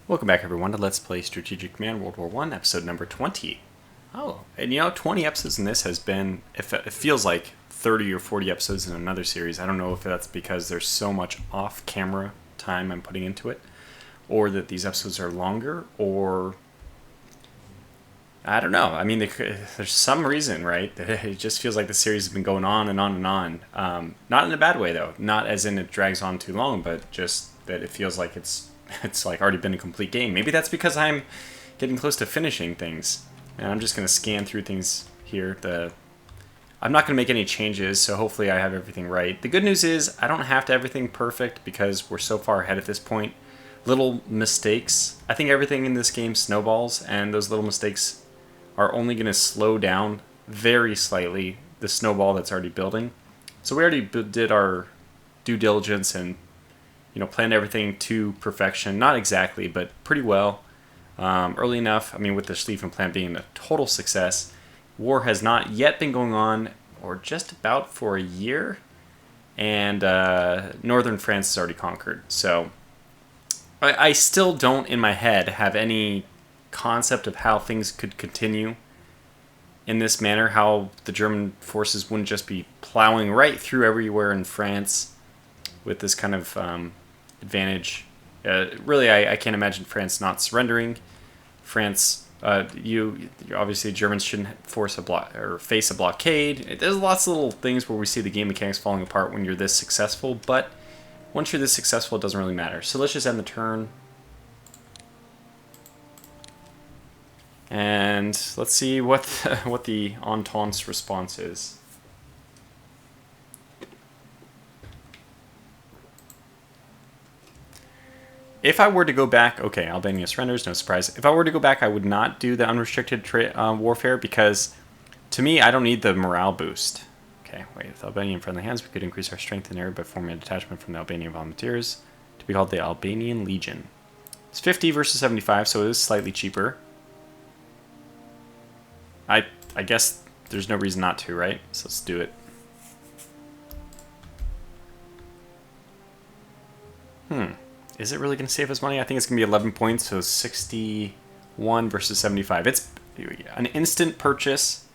Welcome back, everyone, to Let's Play Strategic Command World War I, episode number 20. Oh, and 20 episodes in this has been, it feels like 30 or 40 episodes in another series. I don't know if that's because there's so much off-camera time I'm putting into it, or that these episodes are longer, or I don't know. I mean, there's some reason, right? It just feels like the series has been going on and on and on. Not in a bad way, though. Not as in it drags on too long, but just that it feels like it's like already been a complete game. Maybe that's because I'm getting close to finishing things. And I'm just going to scan through things here. I'm not going to make any changes, so hopefully I have everything right. The good news is I don't have to have everything perfect because we're so far ahead at this point. Little mistakes. I think everything in this game snowballs, and those little mistakes are only going to slow down very slightly the snowball that's already building. So we already did our due diligence and planned everything to perfection. Not exactly, but pretty well. Early enough. I mean, with the Slitherine plant being a total success. War has not yet been going on, or just about for a year. And northern France is already conquered. So I still don't, in my head, have any concept of how things could continue in this manner. How the German forces wouldn't just be plowing right through everywhere in France with this kind of advantage. Really, I can't imagine France not surrendering. France, you obviously Germans shouldn't face a blockade. There's lots of little things where we see the game mechanics falling apart when you're this successful, but once you're this successful, it doesn't really matter. So let's just end the turn. And let's see what the Entente's response is. If I were to go back, okay, Albania surrenders, no surprise. If I were to go back, I would not do the unrestricted warfare because, to me, I don't need the morale boost. Okay, wait, with Albanian friendly hands, we could increase our strength in the area by forming a detachment from the Albanian volunteers to be called the Albanian Legion. It's 50 versus 75, so it is slightly cheaper. I guess there's no reason not to, right? So let's do it. Is it really going to save us money? I think it's going to be 11 points, so 61 versus 75. It's an instant purchase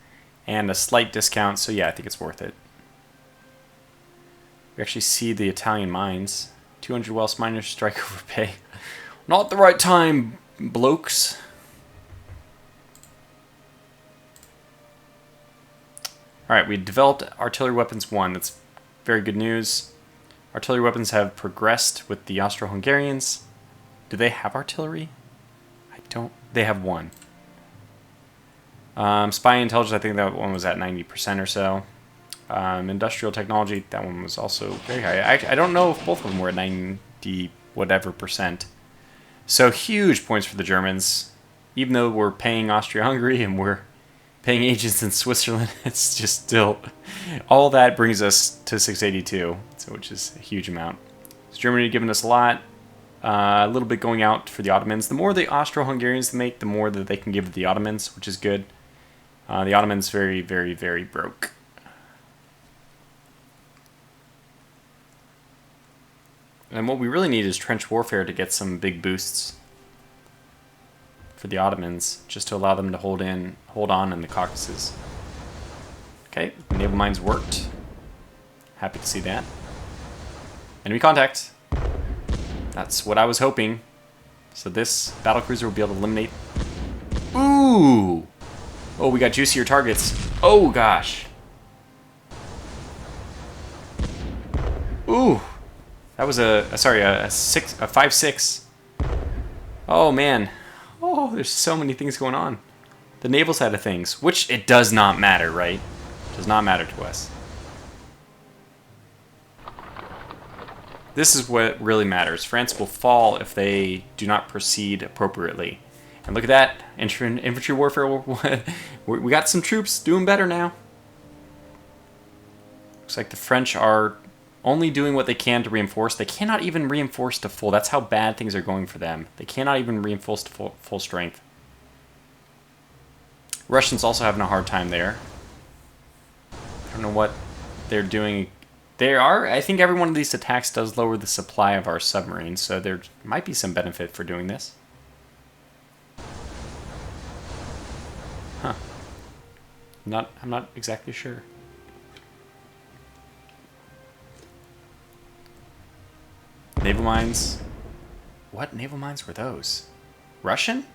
and a slight discount, so yeah, I think it's worth it. We actually see the Italian mines. 200 Welsh miners strike overpay. Not the right time, blokes. Alright, we developed artillery weapons 1. That's very good news. Artillery weapons have progressed with the Austro-Hungarians. Do they have artillery? I don't. They have 1. Spy intelligence, I think that one was at 90% or so. Industrial technology, that one was also very high. I don't know if both of them were at 90 whatever percent. So huge points for the Germans. Even though we're paying Austria-Hungary and we're paying agents in Switzerland, it's just still, all that brings us to 682, so which is a huge amount. So Germany giving us a lot, a little bit going out for the Ottomans. The more the Austro-Hungarians make, the more that they can give the Ottomans, which is good. The Ottomans very, very, very broke. And what we really need is trench warfare to get some big boosts for the Ottomans, just to allow them to hold on in the Caucasus. Okay, naval mines worked. Happy to see that. Enemy contact. That's what I was hoping. So this battlecruiser will be able to eliminate. Ooh! Oh, we got juicier targets. Oh gosh. Ooh! That was a 5-6. Oh man. Oh, there's so many things going on. The naval side of things, which it does not matter, right? It does not matter to us. This is what really matters. France will fall if they do not proceed appropriately. And look at that. Infantry warfare. We got some troops doing better now. Looks like the French are only doing what they can to reinforce. They cannot even reinforce to full. That's how bad things are going for them. They cannot even reinforce to full strength. Russians also having a hard time there. I don't know what they're doing. I think every one of these attacks does lower the supply of our submarines, so there might be some benefit for doing this. I'm not exactly sure. Naval mines. What naval mines were those? Russian?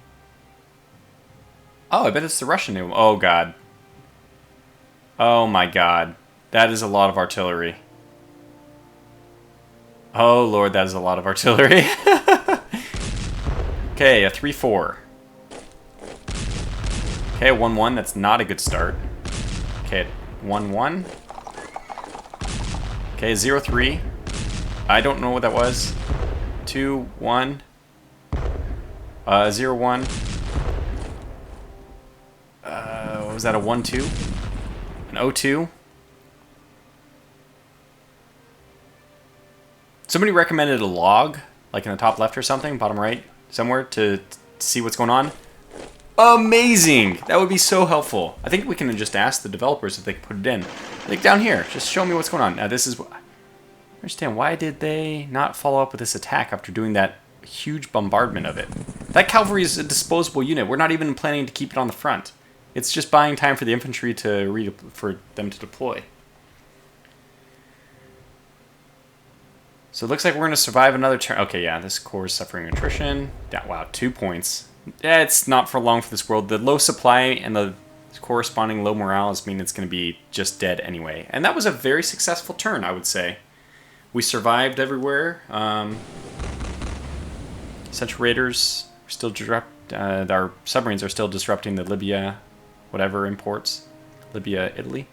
Oh, I bet it's the Russian naval. Oh, God. Oh, my God. That is a lot of artillery. Oh, Lord, that is a lot of artillery. Okay, a 3-4. Okay, 1-1. That's not a good start. Okay, 1-1. Okay, 0-3. I don't know what that was. 2-1. 0-1. Was that a 1-2? An 0-2? Somebody recommended a log, like in the top left or something, bottom right, somewhere, to see what's going on. Amazing! That would be so helpful. I think we can just ask the developers if they can put it in. Like down here, just show me what's going on. Now this is... I understand, why did they not follow up with this attack after doing that huge bombardment of it? That cavalry is a disposable unit. We're not even planning to keep it on the front. It's just buying time for the infantry for them to deploy. So it looks like we're going to survive another turn. Okay, yeah, this corps is suffering attrition. Yeah, wow, 2 points. Yeah, it's not for long for this world. The low supply and the corresponding low morale mean it's going to be just dead anyway. And that was a very successful turn, I would say. We survived everywhere. Central Raiders are still our submarines are still disrupting the Libya, whatever imports. Libya, Italy.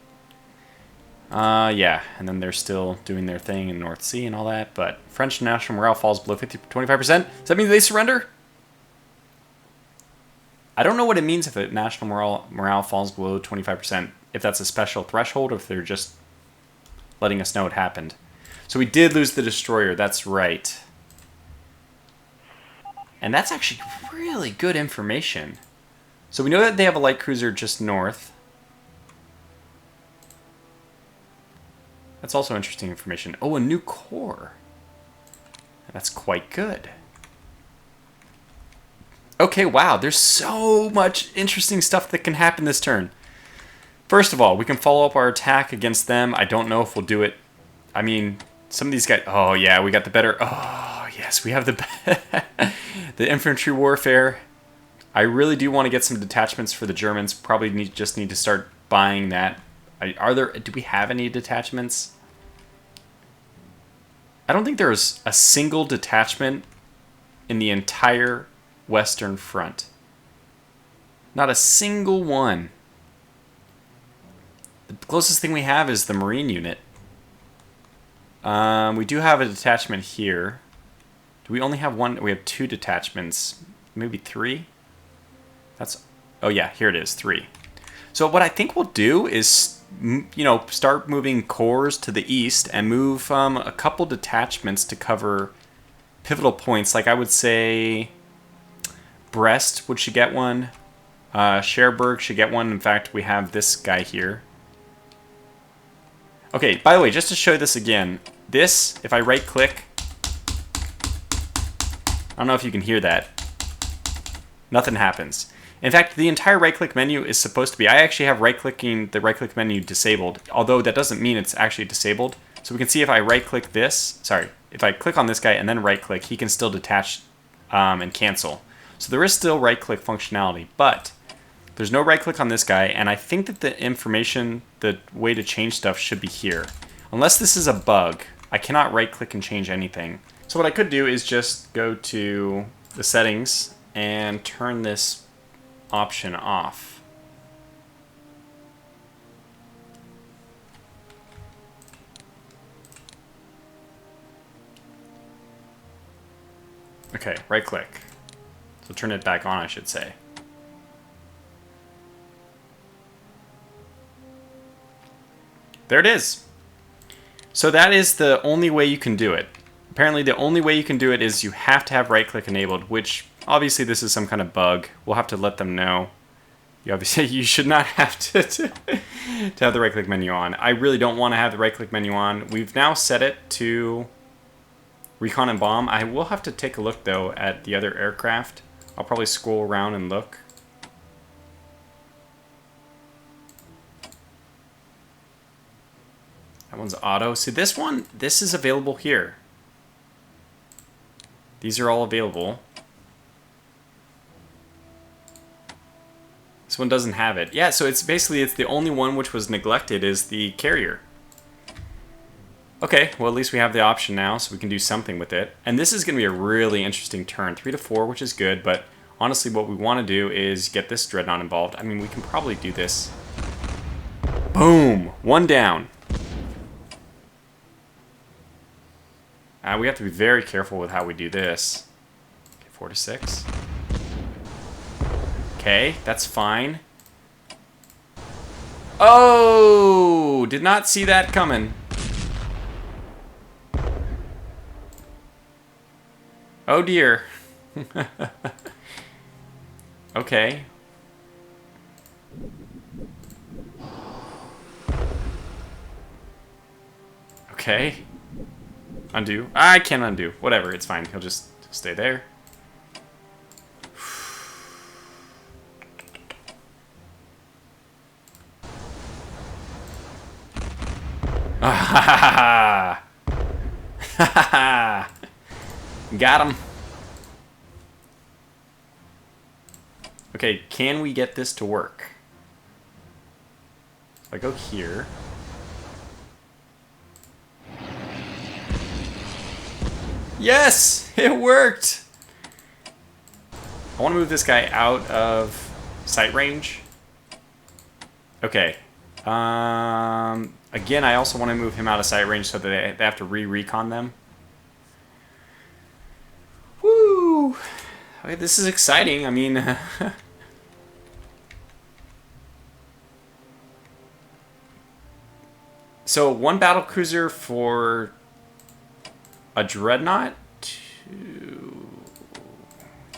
Yeah, and then they're still doing their thing in the North Sea and all that, but French national morale falls below 25%. Does that mean they surrender? I don't know what it means if a national morale falls below 25%, if that's a special threshold or if they're just letting us know it happened. So we did lose the destroyer, that's right. And that's actually really good information. So we know that they have a light cruiser just north. That's also interesting information. Oh, a new core. That's quite good. Okay, wow. There's so much interesting stuff that can happen this turn. First of all, we can follow up our attack against them. I don't know if we'll do it. I mean, some of these guys... Oh, yeah, we got the better... Oh, yes, we have the the infantry warfare. I really do want to get some detachments for the Germans. Probably just need to start buying that. Do we have any detachments? I don't think there's a single detachment in the entire Western Front. Not a single one. The closest thing we have is the Marine unit. We do have a detachment here. Do we only have one? We have 2 detachments. Maybe 3? Oh yeah, here it is, 3. So what I think we'll do is, start moving corps to the east and move a couple detachments to cover pivotal points. Like I would say Brest should get one. Cherbourg should get one. In fact, we have this guy here. Okay, by the way, just to show this again, if I right click, I don't know if you can hear that. Nothing happens. In fact, the entire right-click menu is supposed to be... I actually have the right-click menu disabled, although that doesn't mean it's actually disabled. So we can see if I right-click this... Sorry, if I click on this guy and then right-click, he can still detach and cancel. So there is still right-click functionality, but there's no right-click on this guy, and I think that the information, the way to change stuff should be here. Unless this is a bug, I cannot right-click and change anything. So what I could do is just go to the settings and turn this option off. Okay, right click. So turn it back on, I should say. There it is. So that is the only way you can do it. Apparently the only way you can do it is you have to have right click enabled, which obviously this is some kind of bug. We'll have to let them know. You should not have to have the right click menu on. I really don't want to have the right click menu on. We've now set it to recon and bomb. I will have to take a look though at the other aircraft. I'll probably scroll around and look. one's auto. See, this one, this is available here. These are all available. This one doesn't have it. Yeah, so it's basically, it's the only one which was neglected is the carrier. Okay, well at least we have the option now, so we can do something with it. And this is going to be a really interesting turn. 3 to 4, which is good, but honestly what we want to do is get this dreadnought involved. I mean, we can probably do this. Boom! 1 down. We have to be very careful with how we do this. Okay, 4 to 6. Okay, that's fine. Oh! Did not see that coming. Oh dear. Okay. Okay. Undo. I can't undo. Whatever, it's fine. He'll just stay there. Ah, ha ha ha. Got him. Okay, can we get this to work? If I go here. Yes! It worked! I want to move this guy out of sight range. Okay. Again, I also want to move him out of sight range so that they have to re-recon them. Woo! Okay, this is exciting. I mean... So, 1 battlecruiser for a dreadnought? 2...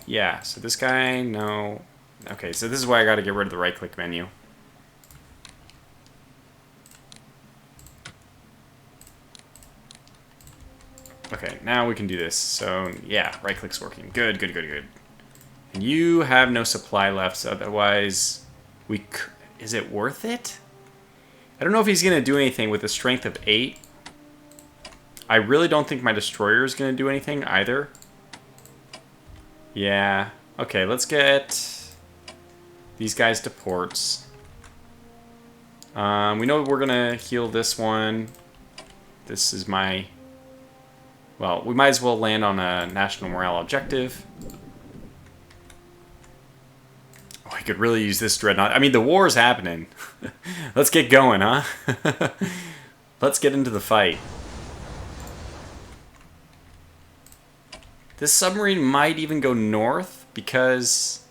Yeah, so this guy, no. Okay, so this is why I gotta get rid of the right-click menu. Okay, now we can do this. So, yeah, right-click's working. Good, good, good, good. And you have no supply left, so otherwise we... Is it worth it? I don't know if he's going to do anything with a strength of 8. I really don't think my destroyer is going to do anything either. Yeah. Okay, let's get these guys to ports. We know we're going to heal this one. This is my... Well, we might as well land on a national morale objective. Oh, I could really use this dreadnought. I mean, the war is happening. Let's get going, huh? Let's get into the fight. This submarine might even go north because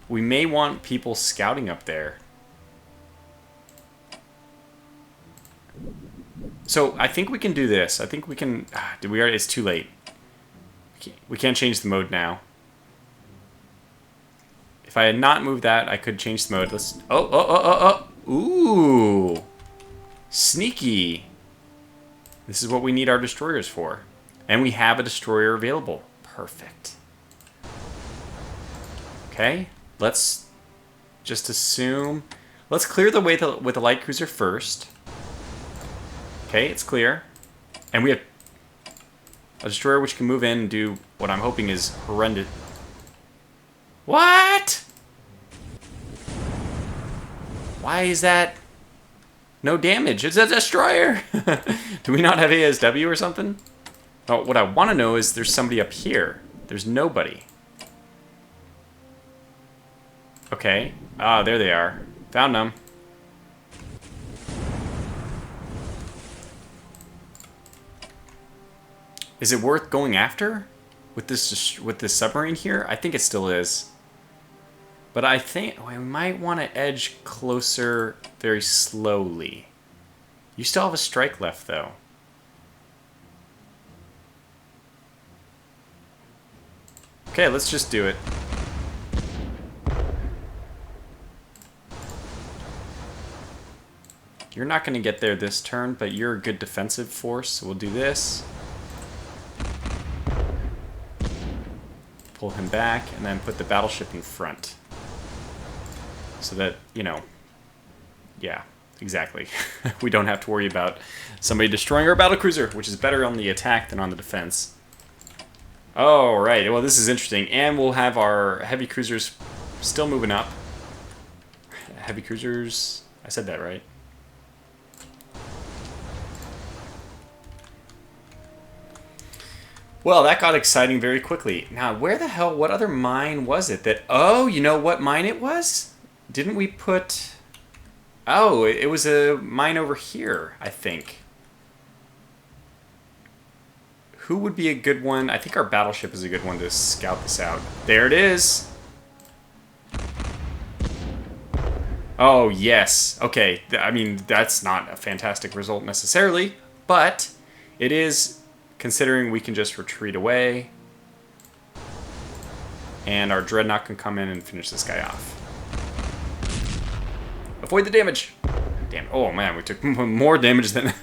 we may want people scouting up there. So I think we can do this. I think we can. Did we already? It's too late. We can't change the mode now. If I had not moved that, I could change the mode. Let's. Oh! Ooh, sneaky. This is what we need our destroyers for, and we have a destroyer available. Perfect. Okay, let's just assume. Let's clear the way with the light cruiser first. Okay, it's clear. And we have a destroyer which can move in and do what I'm hoping is horrendous. What? Why is that no damage? It's a destroyer! Do we not have ASW or something? Oh, what I want to know is there's somebody up here. There's nobody. Okay. Ah, there they are. Found them. Is it worth going after with this submarine here? I think it still is. But I think we might want to edge closer very slowly. You still have a strike left, though. Okay, let's just do it. You're not going to get there this turn, but you're a good defensive force, so we'll do this. Pull him back, and then put the battleship in front. So that, you know, yeah. exactly. We don't have to worry about somebody destroying our battlecruiser, which is better on the attack than on the defense. Oh, right. Well, this is interesting. And we'll have our heavy cruisers still moving up. Heavy cruisers... I said that right. Well, that got exciting very quickly. Now, where the hell... What other mine was it that... Oh, you know what mine it was? Didn't we put... Oh, it was a mine over here, I think. Who would be a good one? I think our battleship is a good one to scout this out. There it is. Oh, yes. Okay, I mean, that's not a fantastic result necessarily, but it is, considering we can just retreat away. And our dreadnought can come in and finish this guy off. Avoid the damage. Damn. Oh man, we took more damage than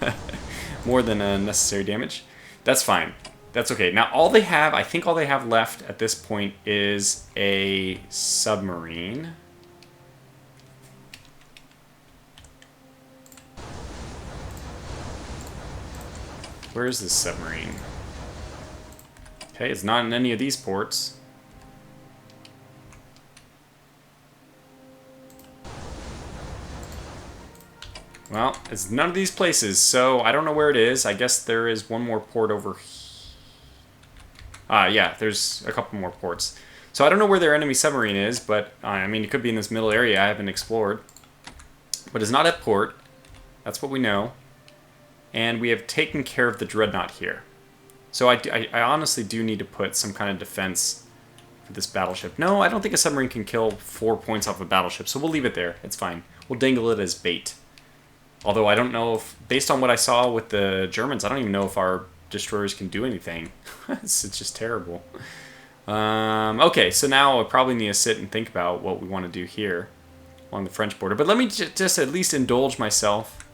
more than necessary damage. That's fine. That's okay. Now all they have, I think all they have left at this point is a submarine. Where is this submarine? Okay, it's not in any of these ports. Well, it's none of these places, so I don't know where it is. I guess there is one more port over here. Yeah, there's a couple more ports. So I don't know where their enemy submarine is, but I mean, it could be in this middle area I haven't explored. But it's not at port. That's what we know. And we have taken care of the dreadnought here. So I honestly do need to put some kind of defense for this battleship. No, I don't think a submarine can kill 4 points off a battleship, so we'll leave it there. It's fine. We'll dangle it as bait. Although I don't know if, based on what I saw with the Germans, I don't even know if our destroyers can do anything. It's just terrible. Okay, so now I probably need to sit and think about what we want to do here along the French border. But let me just at least indulge myself.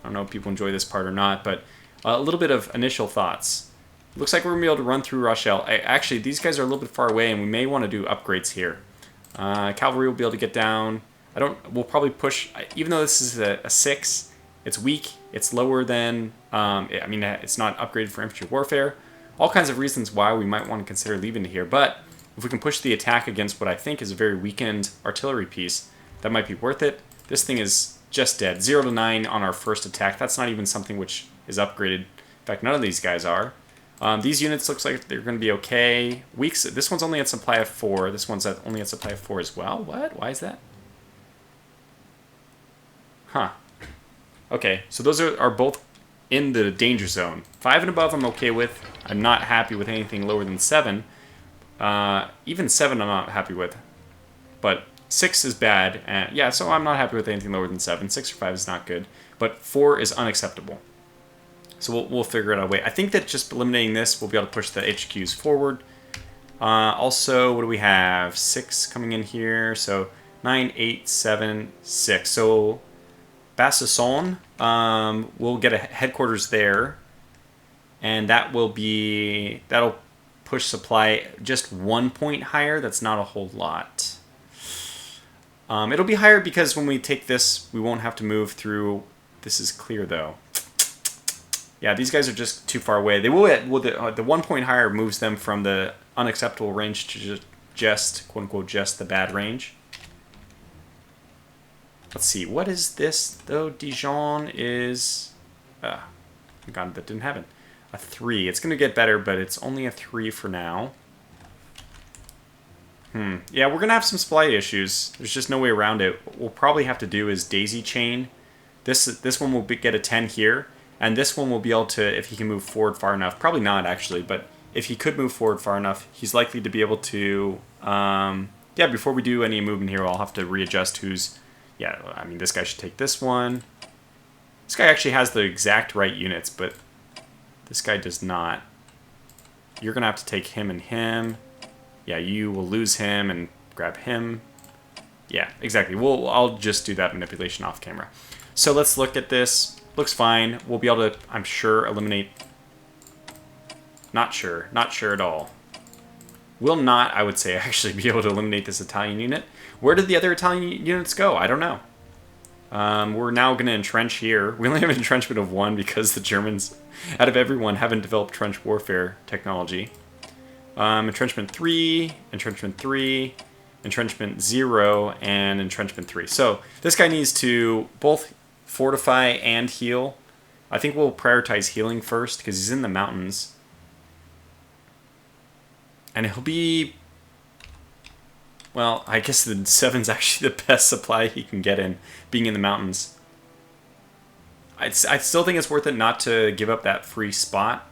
I don't know if people enjoy this part or not, but a little bit of initial thoughts. Looks like we're going to be able to run through Rochelle. Actually, these guys are a little bit far away, and we may want to do upgrades here. Cavalry will be able to get down. We'll probably push, even though this is a 6, it's weak, it's lower than, I mean, it's not upgraded for infantry warfare. All kinds of reasons why we might want to consider leaving it here, but if we can push the attack against what I think is a very weakened artillery piece, that might be worth it. This thing is just dead. 0 to 9 on our first attack. That's not even something which is upgraded. In fact, none of these guys are. These units looks like they're going to be okay. Weaks. This one's only at supply of 4. This one's only at supply of 4 as well. What? Why is that? Huh. Okay, so those are both in the danger zone. 5 and above I'm okay with. I'm not happy with anything lower than 7. Even 7 I'm not happy with. But 6 is bad. And yeah, so I'm not happy with anything lower than 7. 6 or 5 is not good. But 4 is unacceptable. So we'll figure out a way. I think that just eliminating this, we'll be able to push the HQs forward. Also, what do we have? 6 coming in here. So 9, 8, 7, 6. So Bassasson, we'll get a headquarters there. And that'll push supply just 1 point higher. That's not a whole lot. It'll be higher because when we take this, we won't have to move through. This is clear though. Yeah, these guys are just too far away. They will the 1 point higher moves them from the unacceptable range to just quote unquote just the bad range. Let's see, what is this though? Dijon is God, that didn't happen. A 3. It's gonna get better, but it's only a 3 for now. Yeah, we're gonna have some supply issues. There's just no way around it. What we'll probably have to do is daisy chain. This one will get a 10 here. And this one will be able to, if he can move forward far enough, probably not actually, but if he could move forward far enough, he's likely to be able to, yeah, before we do any movement here, I'll have to readjust who's, yeah, I mean, this guy should take this one. This guy actually has the exact right units, but this guy does not. You're going to have to take him and him. Yeah, you will lose him and grab him. Yeah, exactly. I'll just do that manipulation off camera. So let's look at this. Looks fine. We'll be able to, I'm sure, eliminate... Not sure at all. Will not, I would say, actually be able to eliminate this Italian unit. Where did the other Italian units go? I don't know. We're now going to entrench here. We only have an entrenchment of 1 because the Germans, out of everyone, haven't developed trench warfare technology. Entrenchment 3, entrenchment 3, entrenchment 0, and entrenchment 3. So this guy needs to both fortify and heal. I think we'll prioritize healing first because he's in the mountains. And he'll be... Well, I guess the 7's actually the best supply he can get in, being in the mountains. I still think it's worth it not to give up that free spot.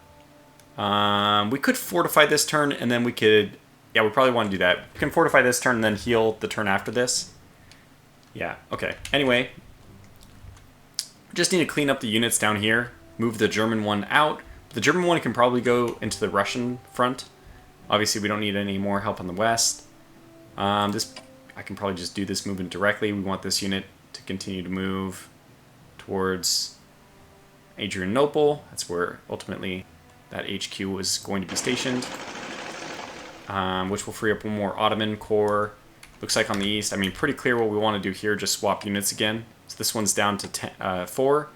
We could fortify this turn, and then we could... Yeah, we probably want to do that. We can fortify this turn and then heal the turn after this. Yeah, okay. Anyway, we just need to clean up the units down here. Move the German one out. The German one can probably go into the Russian front. Obviously, we don't need any more help on the west. I can probably just do this movement directly. We want this unit to continue to move towards Adrianople. That's where ultimately that HQ was going to be stationed, which will free up one more Ottoman corps. Looks like on the east, I mean, pretty clear what we want to do here, just swap units again. So this one's down to 4.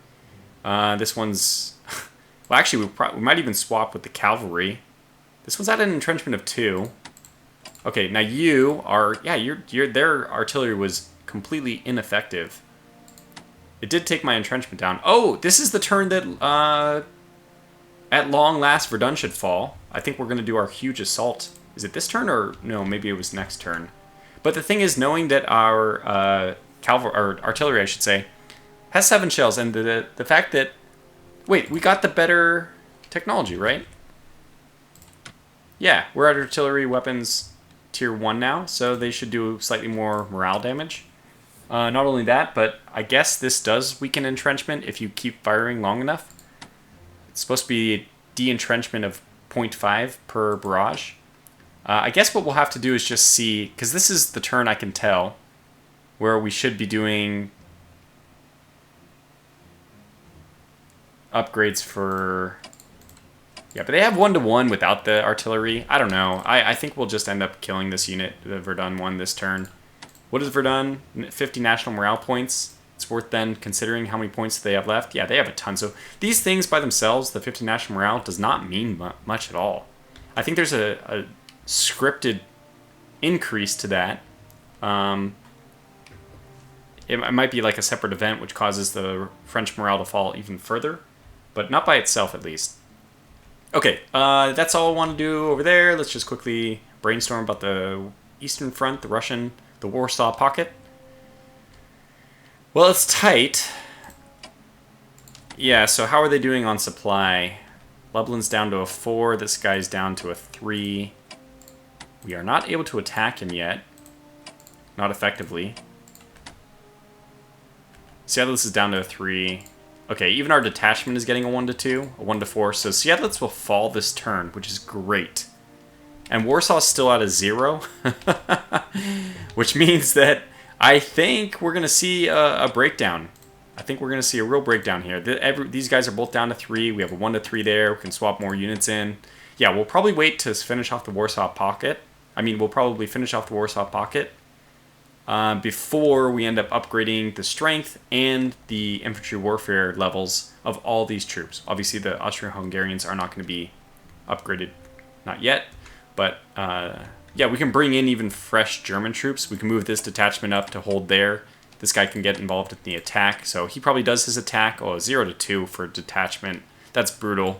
This one's... well, actually, we might even swap with the cavalry. This one's at an entrenchment of 2. Okay, now you are... Yeah, their artillery was completely ineffective. It did take my entrenchment down. Oh, this is the turn that... at long last, Verdun should fall. I think we're going to do our huge assault. Is it this turn or... No, maybe it was next turn. But the thing is, knowing that our artillery, I should say, has 7 shells, and the fact that... Wait, we got the better technology, right? Yeah, we're at artillery weapons tier 1 now, so they should do slightly more morale damage. Not only that, but I guess this does weaken entrenchment if you keep firing long enough. It's supposed to be a de-entrenchment of 0.5 per barrage. I guess what we'll have to do is just see, because this is the turn I can tell, where we should be doing upgrades for... Yeah, but they have 1-to-1 without the artillery. I don't know. I think we'll just end up killing this unit, the Verdun one, this turn. What is Verdun? 50 national morale points. It's worth then considering how many points they have left. Yeah, they have a ton. So these things by themselves, the 50 national morale, does not mean much at all. I think there's a scripted increase to that. It might be like a separate event which causes the French morale to fall even further, but not by itself at least. Okay, that's all I want to do over there. Let's just quickly brainstorm about the Eastern Front, the Russian, the Warsaw Pocket. Well, it's tight. Yeah, so how are they doing on supply? Lublin's down to a 4. This guy's down to a 3. We are not able to attack him yet. Not effectively. Seattlitz is down to a 3. Okay, even our detachment is getting a 1-to-2, a 1-to-4. So Seattlitz will fall this turn, which is great. And Warsaw's still at a 0. Which means that I think we're going to see a breakdown. I think we're going to see a real breakdown here. These guys are both down to 3. We have a 1-to-3 there. We can swap more units in. Yeah, we'll probably wait to finish off the Warsaw Pocket. I mean, we'll probably finish off the Warsaw Pocket before we end up upgrading the strength and the infantry warfare levels of all these troops. Obviously, the Austro-Hungarians are not going to be upgraded, not yet. But, yeah, we can bring in even fresh German troops. We can move this detachment up to hold there. This guy can get involved in the attack. So he probably does his attack. Oh, 0-to-2 for detachment. That's brutal.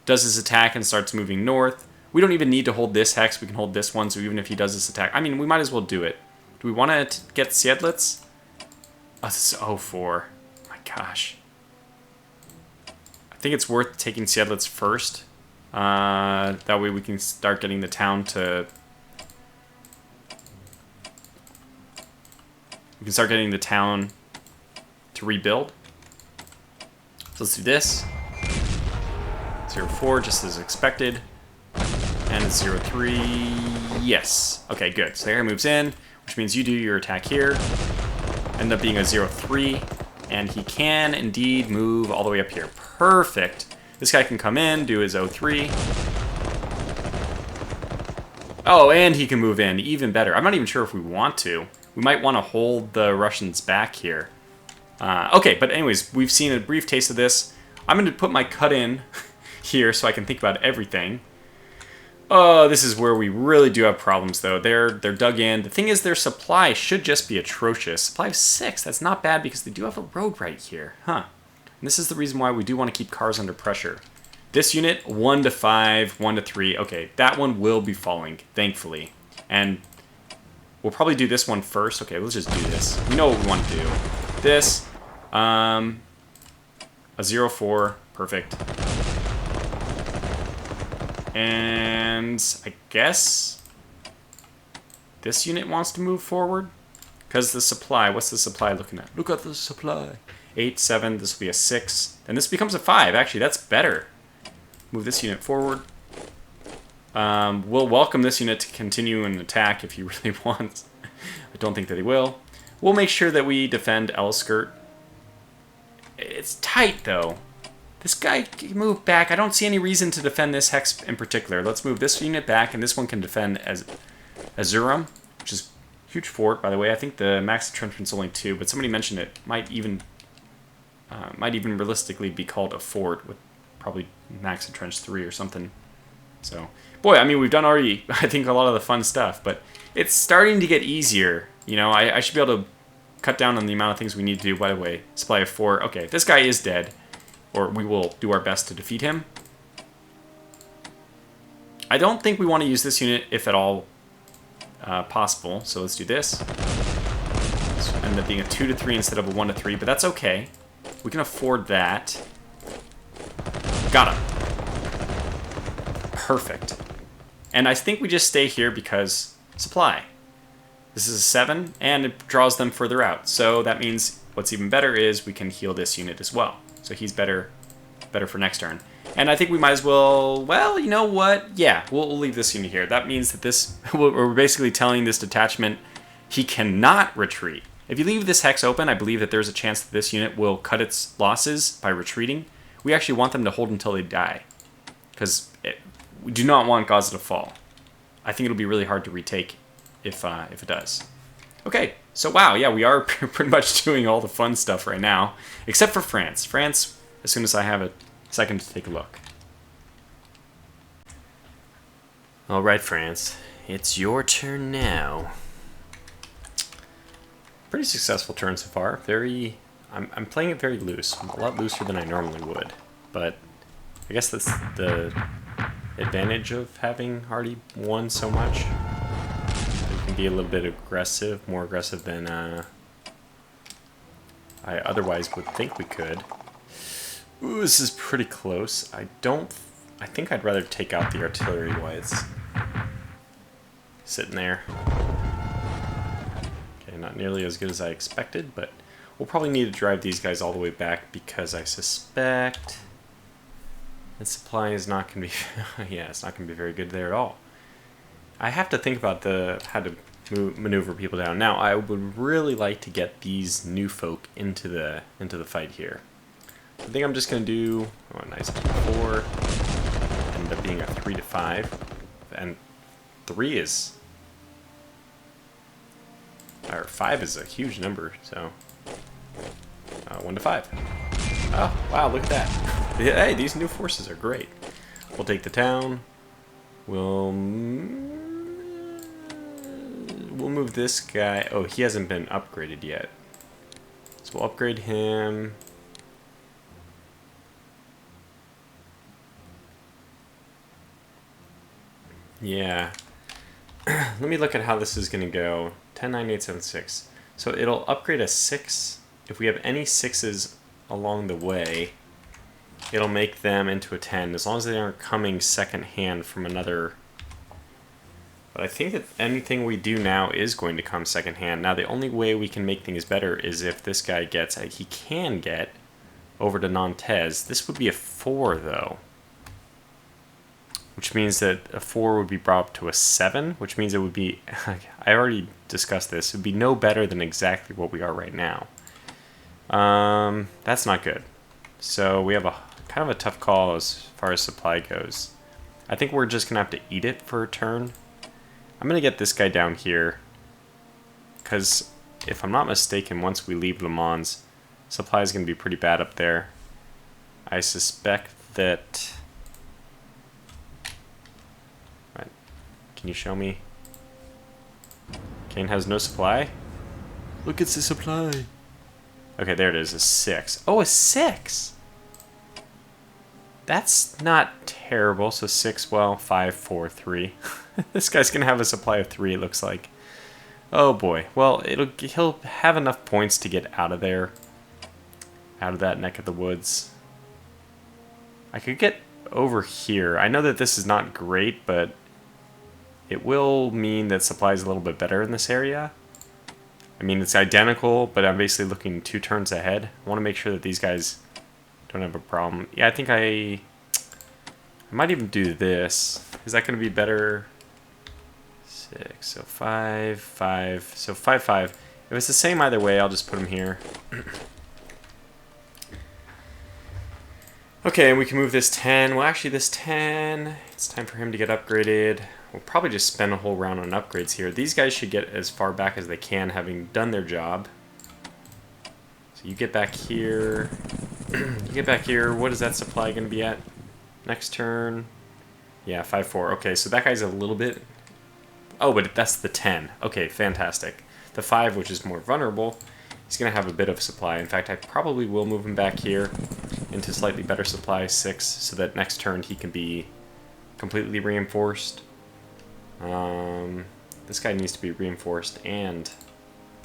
Does his attack and starts moving north. We don't even need to hold this hex. We can hold this one. So even if he does this attack, I mean, we might as well do it. Do we want to get Siedlitz? Oh, this is 0-4. My gosh. I think it's worth taking Siedlitz first. That way we can start getting the town to... We can start getting the town to rebuild. So let's do this. 0-4, just as expected. And it's 0-3. Yes. Okay, good. So there moves in, which means you do your attack here. End up being a 0-3. And he can indeed move all the way up here. Perfect. This guy can come in, do his 0-3. Oh, and he can move in. Even better. I'm not even sure if we want to. We might want to hold the Russians back here. Okay, but anyways, we've seen a brief taste of this. I'm going to put my cut in here so I can think about everything. Oh, this is where we really do have problems, though. They're dug in. The thing is, their supply should just be atrocious. Supply of 6, that's not bad because they do have a road right here. Huh. And this is the reason why we do want to keep cars under pressure. This unit, 1 to 5, 1 to 3. Okay, that one will be falling, thankfully. And we'll probably do this one first. Okay, let's just do this. We know what we want to do. This, a 0-4, perfect. And I guess this unit wants to move forward because the supply, what's the supply looking at? Look at the supply. 8, 7, this will be a 6. And this becomes a 5. Actually, that's better. Move this unit forward. We'll welcome this unit to continue an attack if he really wants. I don't think that he will. We'll make sure that we defend L-skirt. It's tight, though. This guy can move back. I don't see any reason to defend this hex in particular. Let's move this unit back, and this one can defend as Azurum, which is a huge fort, by the way. I think the max entrenchment's only 2, but somebody mentioned it might even realistically be called a fort with probably max entrench 3 or something. So, boy, I mean, we've done already, I think, a lot of the fun stuff, but it's starting to get easier. You know, I should be able to cut down on the amount of things we need to do. By the way, supply of 4. Okay, this guy is dead. Or we will do our best to defeat him. I don't think we want to use this unit, if at all possible. So let's do this. This will end up being a 2 to 3 instead of a 1 to 3, but that's okay. We can afford that. Got him. Perfect. And I think we just stay here because supply. This is a 7, and it draws them further out. So that means what's even better is we can heal this unit as well. So he's better for next turn. And I think we might as well, well, you know what? Yeah, we'll leave this unit here. That means that this, we're basically telling this detachment he cannot retreat. If you leave this hex open, I believe that there's a chance that this unit will cut its losses by retreating. We actually want them to hold until they die. Because we do not want Gaza to fall. I think it'll be really hard to retake if it does. Okay, so wow, yeah, we are pretty much doing all the fun stuff right now, except for France. France, as soon as I have a second to take a look. All right, France, it's your turn now. Pretty successful turn so far. I'm playing it very loose, a lot looser than I normally would, but I guess that's the advantage of having already won so much. Be a little bit aggressive, more aggressive than I otherwise would think we could. Ooh, this is pretty close. I think I'd rather take out the artillery while it's sitting there. Okay, not nearly as good as I expected, but we'll probably need to drive these guys all the way back because I suspect the supply is not going to be, yeah, it's not going to be very good there at all. I have to think about how to maneuver people down. Now, I would really like to get these new folk into the fight here. I think I'm just going to do a nice 4, end up being a 3 to 5, and 3 is, or 5 is a huge number, so 1 to 5. Oh, wow, look at that. Hey, these new forces are great. We'll take the town. We'll move this guy. Oh, he hasn't been upgraded yet. So we'll upgrade him. Yeah. Let me look at how this is going to go. 10, 9, 8, 7, 6. So it'll upgrade a 6. If we have any 6s along the way, it'll make them into a 10, as long as they aren't coming second hand from another. But I think that anything we do now is going to come second hand. Now, the only way we can make things better is if this guy gets, he can get over to Nantes. This would be a 4, though. Which means that a 4 would be brought up to a 7, which means it would be, I already discussed this, it would be no better than exactly what we are right now. That's not good. So we have a kind of a tough call as far as supply goes. I think we're just going to have to eat it for a turn. I'm going to get this guy down here, because if I'm not mistaken, once we leave Le Mans, Supply is going to be pretty bad up there. I suspect that... Right. Can you show me? Kane has no supply? Look, it's the supply. Okay, there it is, a 6. Oh, a 6! That's not terrible. So 6, well, 5, 4, 3. This guy's going to have a supply of 3, it looks like. Oh boy. Well, he'll have enough points to get out of there. Out of that neck of the woods. I could get over here. I know that this is not great, but it will mean that supply is a little bit better in this area. I mean, it's identical, but I'm basically looking 2 turns ahead. I want to make sure that these guys don't have a problem. Yeah, I think I might even do this. Is that going to be better? 6, so 5, 5, so 5, 5. If it's the same either way, I'll just put them here. Okay, and we can move this 10. Well, actually, this 10, it's time for him to get upgraded. We'll probably just spend a whole round on upgrades here. These guys should get as far back as they can, having done their job. So you get back here. You get back here. What is that supply going to be at? Next turn. Yeah, 5, 4. Okay, so that guy's a little bit... Oh, but that's the 10. Okay, fantastic. The 5, which is more vulnerable, he's going to have a bit of supply. In fact, I probably will move him back here into slightly better supply, 6, so that next turn he can be completely reinforced. This guy needs to be reinforced and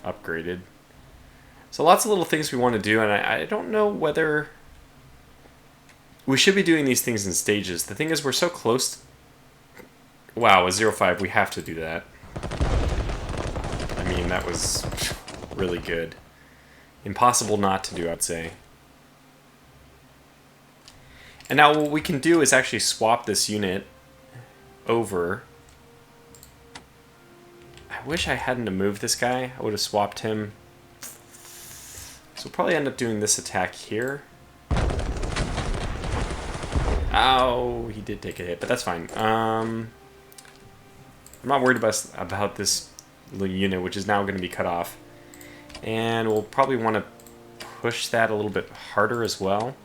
upgraded. So lots of little things we want to do, and I don't know whether... We should be doing these things in stages. The thing is, we're so close... Wow, a 0-5, we have to do that. I mean, that was really good. Impossible not to do, I'd say. And now what we can do is actually swap this unit over. I wish I hadn't moved this guy. I would have swapped him. So we'll probably end up doing this attack here. Ow, he did take a hit, but that's fine. I'm not worried about this little unit, which is now going to be cut off. And we'll probably want to push that a little bit harder as well.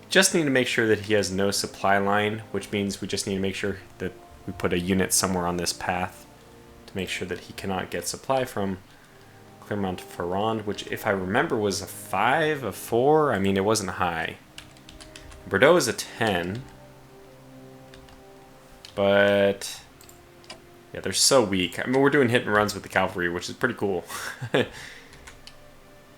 Just need to make sure that he has no supply line, which means we just need to make sure that we put a unit somewhere on this path to make sure that he cannot get supply from Clermont-Ferrand, which, if I remember, was a 5, a 4. I mean, it wasn't high. Bordeaux is a 10. But... yeah, they're so weak. I mean, we're doing hit and runs with the cavalry, which is pretty cool.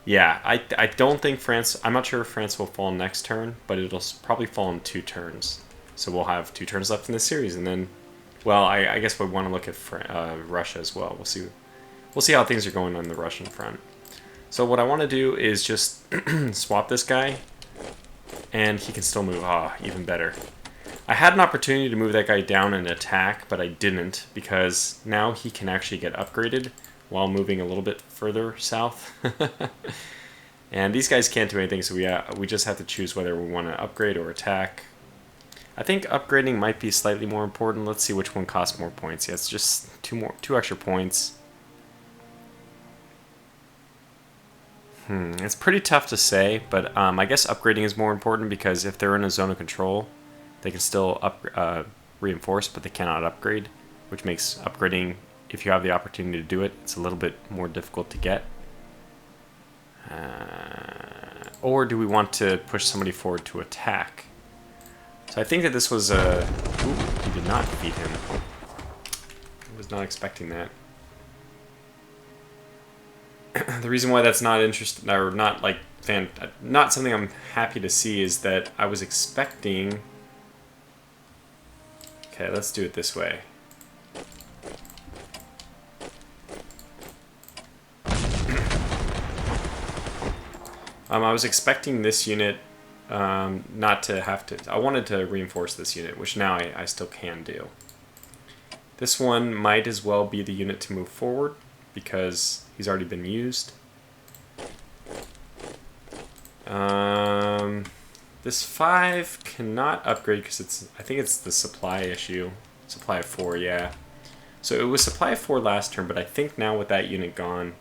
Yeah, I don't think France... I'm not sure if France will fall next turn, but it'll probably fall in 2 turns. So we'll have 2 turns left in this series, and then... Well, I guess we want to look at Russia as well. We'll see how things are going on the Russian front. So what I want to do is just swap this guy, and he can still move. Ah, even better. I had an opportunity to move that guy down and attack, but I didn't, because now he can actually get upgraded while moving a little bit further south. And these guys can't do anything, so we just have to choose whether we want to upgrade or attack. I think upgrading might be slightly more important. Let's see which one costs more points. Yeah, it's just 2 extra points. It's pretty tough to say, but I guess upgrading is more important because if they're in a zone of control, they can still reinforce, but they cannot upgrade, which makes upgrading, if you have the opportunity to do it, it's a little bit more difficult to get. Or do we want to push somebody forward to attack? So I think that this was a... Ooh, he did not defeat him. I was not expecting that. The reason why that's not interesting, or not like not something I'm happy to see, is that I was expecting... Okay, let's do it this way. I was expecting this unit not to have to... I wanted to reinforce this unit, which now I still can do. This one might as well be the unit to move forward, because he's already been used. This 5 cannot upgrade because I think it's the supply issue. Supply of 4, yeah. So it was supply of 4 last turn, but I think now with that unit gone,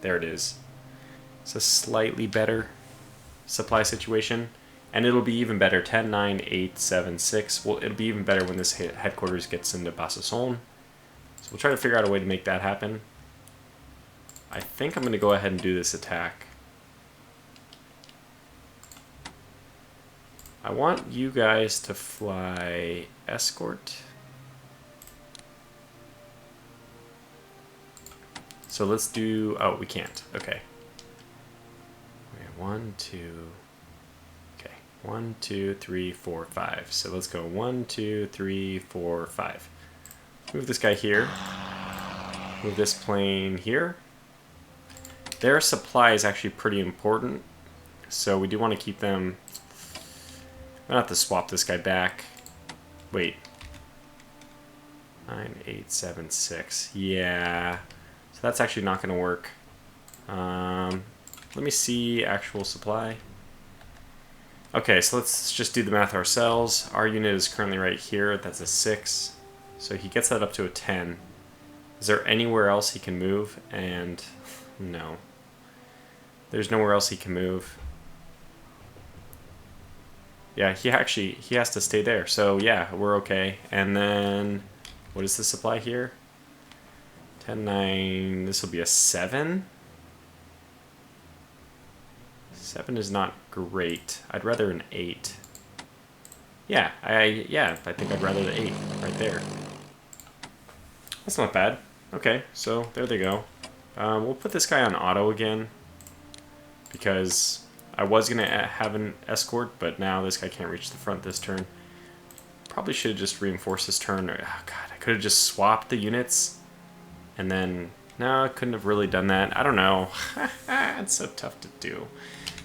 there it is. So slightly better. supply situation. And it'll be even better. 10, 9, 8, 7, 6. Well, it'll be even better when this headquarters gets into Basasson. So we'll try to figure out a way to make that happen. I think I'm going to go ahead and do this attack. I want you guys to fly escort. So let's do... Oh, we can't. Okay. 1, 2... Okay. 1, 2, 3, 4, 5. So let's go 1, 2, 3, 4, 5. Move this guy here. Move this plane here. Their supply is actually pretty important. So we do want to keep them... I'm going to have to swap this guy back. Wait. 9, 8, 7, 6. Yeah. So that's actually not going to work. Let me see actual supply. Okay, so let's just do the math ourselves. Our unit is currently right here. That's a 6. So he gets that up to a 10. Is there anywhere else he can move? And no. There's nowhere else he can move. Yeah, he has to stay there. So yeah, we're okay. And then, what is the supply here? 10, 9, this will be a 7. 7 is not great. I'd rather an 8. Yeah, I think I'd rather the 8 right there. That's not bad. Okay, so there they go. We'll put this guy on auto again because I was going to have an escort, but now this guy can't reach the front this turn. Probably should have just reinforced this turn. Oh god, I could have just swapped the units and then... No, I couldn't have really done that. I don't know. It's so tough to do.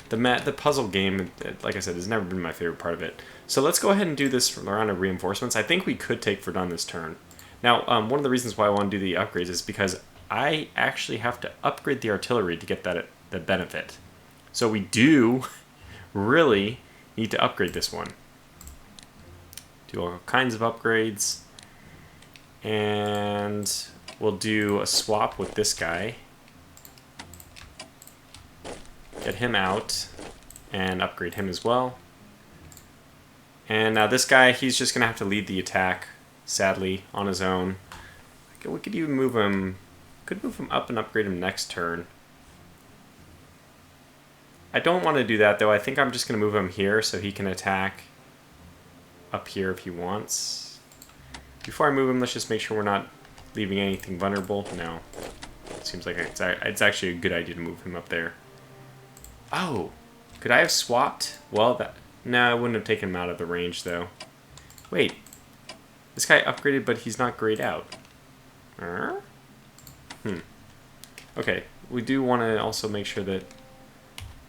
The puzzle game, like I said, has never been my favorite part of it. So let's go ahead and do this round of reinforcements. I think we could take Verdun this turn. Now, one of the reasons why I want to do the upgrades is because I actually have to upgrade the artillery to get the benefit. So we do really need to upgrade this one. Do all kinds of upgrades. And we'll do a swap with this guy. Get him out and upgrade him as well. And now this guy, he's just going to have to lead the attack, sadly, on his own. We could even move him, up and upgrade him next turn. I don't want to do that though. I think I'm just going to move him here so he can attack up here if he wants. Before I move him, let's just make sure we're not leaving anything vulnerable. No. It seems like it's actually a good idea to move him up there. Oh, could I have swapped? Well, no, I wouldn't have taken him out of the range, though. Wait, this guy upgraded, but he's not grayed out. Okay, we do want to also make sure that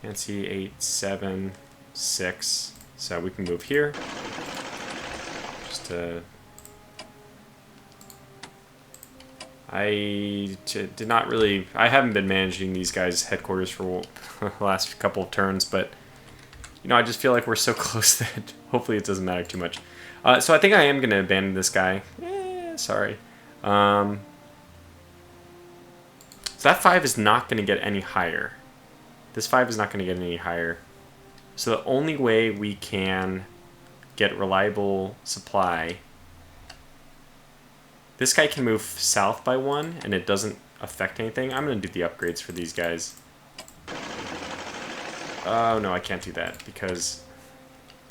Nancy 8, 7, 6, so we can move here. Just to... I haven't been managing these guys' headquarters for the last couple of turns, but, you know, I just feel like we're so close that hopefully it doesn't matter too much. So I think I am going to abandon this guy. Sorry. So that 5 is not going to get any higher. This 5 is not going to get any higher. So the only way we can get reliable supply... This guy can move south by 1, and it doesn't affect anything. I'm going to do the upgrades for these guys. Oh, no, I can't do that, because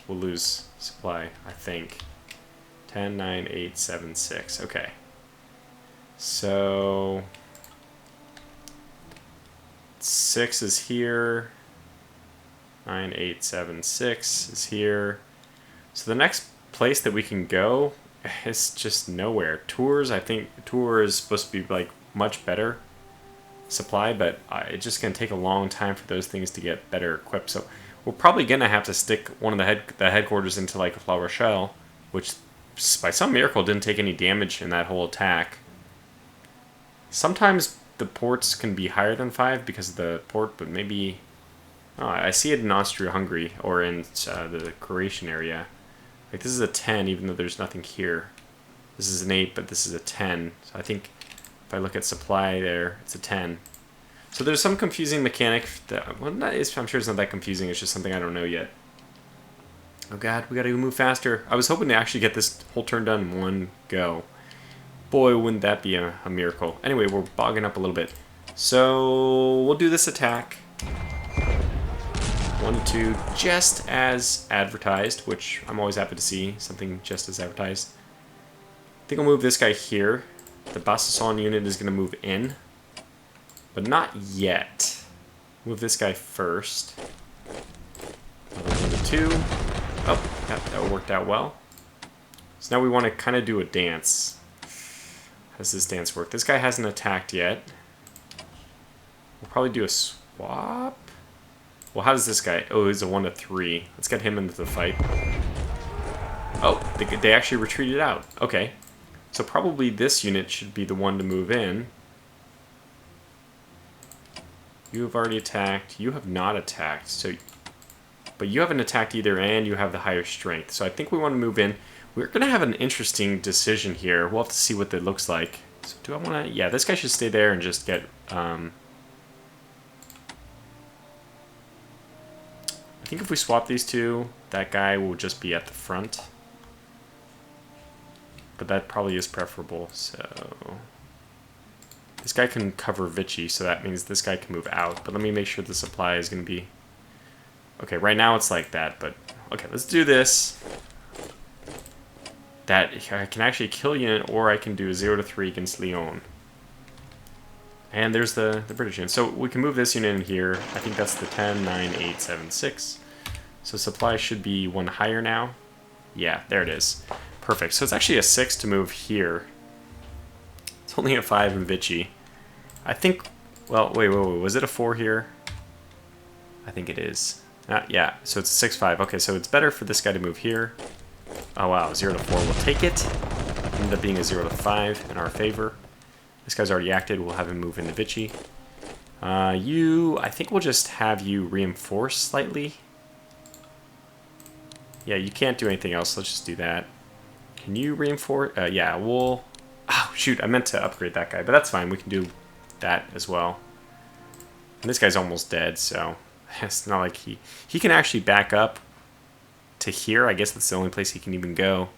we'll lose supply, I think. 10, 9, 8, 7, 6. Okay. So... 6 is here. 9, 8, 7, 6 is here. So the next place that we can go... It's just nowhere. Tours, I think Tour is supposed to be like much better supply, but it's just going to take a long time for those things to get better equipped. So we're probably going to have to stick one of the headquarters into like La Rochelle, which by some miracle didn't take any damage in that whole attack. Sometimes the ports can be higher than 5 because of the port, but maybe... Oh, I see it in Austria-Hungary or in the Croatian area. Like, this is a 10, even though there's nothing here. This is an 8, but this is a 10. So I think if I look at supply there, it's a 10. So there's some confusing mechanic that, well, I'm sure it's not that confusing, it's just something I don't know yet. Oh god, we gotta move faster. I was hoping to actually get this whole turn done in one go. Boy, wouldn't that be a miracle. Anyway, we're bogging up a little bit. So we'll do this attack. 1, 2, just as advertised, which I'm always happy to see, something just as advertised. I think I'll move this guy here. The Basasson unit is going to move in, but not yet. Move this guy first. 1, 2. Oh, that worked out well. So now we want to kind of do a dance. How does this dance work? This guy hasn't attacked yet. We'll probably do a swap. Well, how does this guy... Oh, he's a 1 to 3. Let's get him into the fight. Oh, they actually retreated out. Okay. So probably this unit should be the one to move in. You have already attacked. You have not attacked. So, but you haven't attacked either, and you have the higher strength. So I think we want to move in. We're going to have an interesting decision here. We'll have to see what that looks like. So do I want to... Yeah, this guy should stay there and just get... I think if we swap these two, that guy will just be at the front. But that probably is preferable, so... This guy can cover Vichy, so that means this guy can move out. But let me make sure the supply is going to be... Okay, right now it's like that, but... Okay, let's do this. That I can actually kill unit, or I can do a 0 to 3 against Lyon. And there's the British unit. So we can move this unit in here. I think that's the 10, 9, 8, 7, 6. So supply should be 1 higher now. Yeah, there it is. Perfect. So it's actually a 6 to move here. It's only a 5 in Vichy. I think... Well, wait. Was it a 4 here? I think it is. Yeah, so it's a 6-5. Okay, so it's better for this guy to move here. Oh wow, 0 to 4. We'll take it. End up being a 0 to 5 in our favor. This guy's already acted. We'll have him move into Vichy. I think we'll just have you reinforce slightly. Yeah, you can't do anything else. Let's just do that. Can you reinforce? Yeah, we'll... Oh, shoot, I meant to upgrade that guy, but that's fine. We can do that as well. And this guy's almost dead, so it's not like he can actually back up to here. I guess that's the only place he can even go,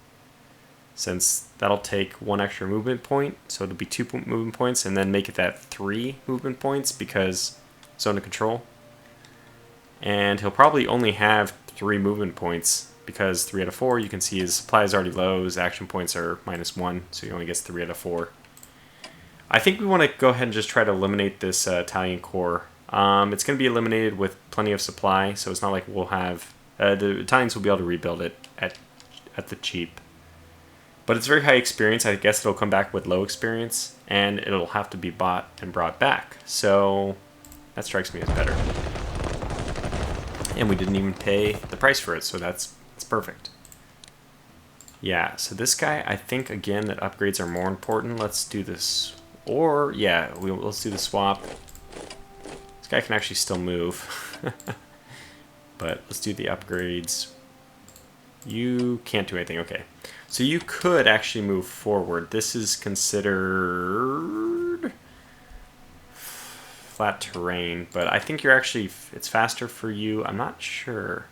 since that'll take 1 extra movement point, so it'll be 2 movement points, and then make it that 3 movement points because zone of control. And he'll probably only have 3 movement points because 3 out of 4, you can see his supply is already low, his action points are -1, so he only gets 3 out of 4. I think we want to go ahead and just try to eliminate this Italian corps. It's going to be eliminated with plenty of supply, so it's not like we'll have... the Italians will be able to rebuild it at the cheap. But it's very high experience. I guess it'll come back with low experience, and it'll have to be bought and brought back. So that strikes me as better. And we didn't even pay the price for it, so it's perfect. Yeah, so this guy, I think, again, that upgrades are more important. Let's do this. Or, yeah, let's do the swap. This guy can actually still move. But let's do the upgrades. You can't do anything, okay. So you could actually move forward. This is considered flat terrain, but I think you're actually, it's faster for you. I'm not sure.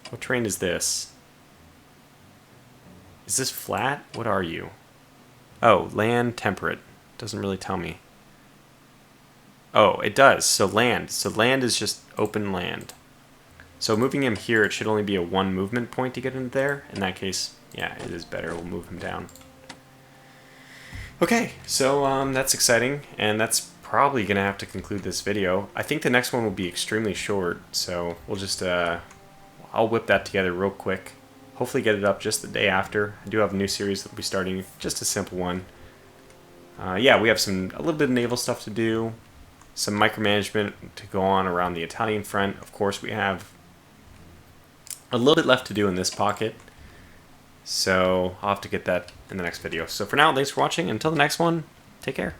What terrain is this? Is this flat? What are you? Oh, land temperate. Doesn't really tell me. Oh, it does. So land. So land is just open land. So moving him here, it should only be a 1 movement point to get into there. In that case, yeah, it is better. We'll move him down. Okay, so that's exciting, and that's probably going to have to conclude this video. I think the next one will be extremely short, so we'll just, I'll whip that together real quick. Hopefully get it up just the day after. I do have a new series that will be starting, just a simple one. Yeah, we have a little bit of naval stuff to do, some micromanagement to go on around the Italian front. Of course, we have a little bit left to do in this pocket, so I'll have to get that in the next video. So for now, thanks for watching. Until the next one, take care.